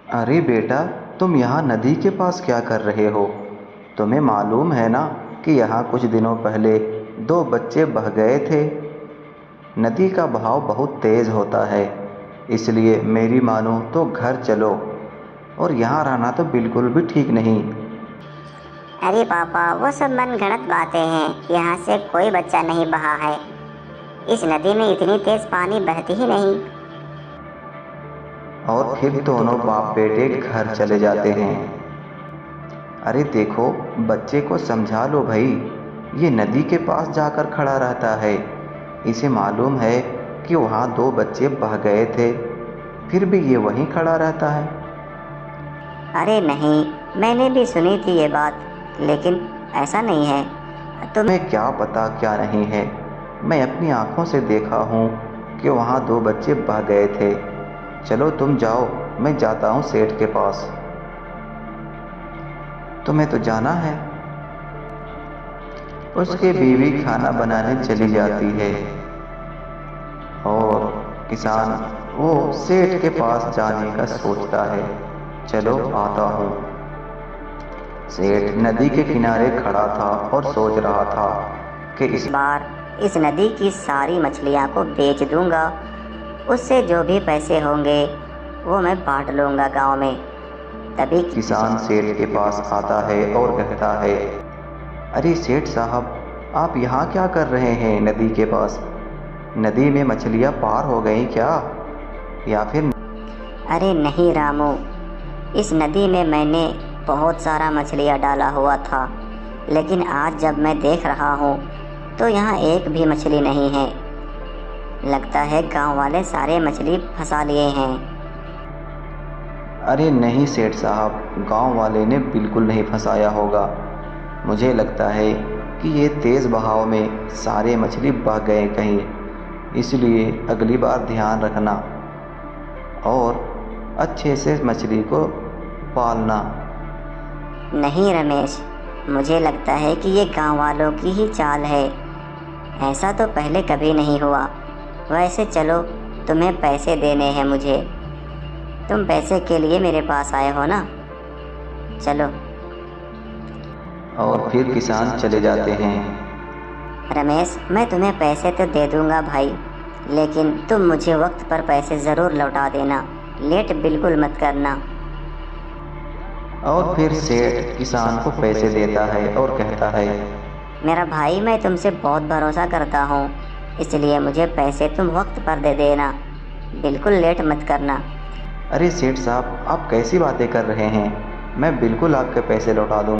अरे बेटा, तुम यहाँ नदी के पास क्या कर रहे हो? तुम्हें मालूम है ना कि यहाँ कुछ दिनों पहले दो बच्चे बह गए थे। नदी का बहाव बहुत तेज़ होता है, इसलिए मेरी मानो तो घर चलो। और यहाँ रहना तो बिल्कुल भी ठीक नहीं। अरे पापा, वो सब मनगढ़ंत बातें हैं। यहाँ से कोई बच्चा नहीं बहा है। इस नदी में इतनी तेज पानी बहती ही नहीं। और फिर दोनों बाप बेटे घर चले जाते हैं। अरे देखो, बच्चे को समझा लो भाई। ये नदी के पास जाकर खड़ा रहता है। इसे मालूम है कि वहाँ दो बच्चे बह गए थे, फिर भी ये वहीं खड़ा रहता है। अरे नहीं, मैंने भी सुनी थी ये बात, लेकिन ऐसा नहीं है। तुम्हें क्या पता क्या नहीं है। मैं अपनी आंखों से देखा हूँ कि वहाँ दो बच्चे बह गए थे। चलो तुम जाओ, मैं जाता हूँ सेठ के पास। तुम्हें तो जाना है। उसकी बीवी खाना बनाने चली जाती है और किसान वो सेठ के पास जाने का सोचता है। चलो आता हूँ। सेठ नदी के किनारे खड़ा था और सोच रहा था कि इस बार इस नदी की सारी मछलियाँ को बेच दूंगा। उससे जो भी पैसे होंगे वो मैं बांट लूँगा गांव में। तभी किसान सेठ के पास आता है और कहता है, अरे सेठ साहब, आप यहाँ क्या कर रहे हैं नदी के पास? नदी में मछलियाँ पार हो गई क्या? या फिर अरे नहीं रामू, इस नदी में मैंने बहुत सारा मछलियाँ डाला हुआ था, लेकिन आज जब मैं देख रहा हूँ तो यहाँ एक भी मछली नहीं है। लगता है गांव वाले सारे मछली फंसा लिए हैं। अरे नहीं सेठ साहब, गांव वाले ने बिल्कुल नहीं फंसाया होगा। मुझे लगता है कि ये तेज़ बहाव में सारे मछली बह गए कहीं, इसलिए अगली बार ध्यान रखना और अच्छे से मछली को पालना। नहीं रमेश, मुझे लगता है कि ये गांव वालों की ही चाल है। ऐसा तो पहले कभी नहीं हुआ। वैसे चलो, तुम्हें पैसे देने हैं मुझे। तुम पैसे के लिए मेरे पास आए हो ना? चलो। और फिर किसान चले जाते हैं। रमेश, मैं तुम्हें पैसे तो दे दूंगा भाई, लेकिन तुम मुझे वक्त पर पैसे ज़रूर लौटा देना। लेट बिल्कुल मत करना। और फिर सेठ किसान को पैसे देता है और कहता है, मेरा भाई, मैं तुमसे बहुत भरोसा करता हूँ, इसलिए मुझे पैसे तुम वक्त पर दे देना। बिल्कुल लेट मत करना। अरे सेठ साहब, आप कैसी बातें कर रहे हैं? मैं बिल्कुल आपके पैसे लौटा दूँ।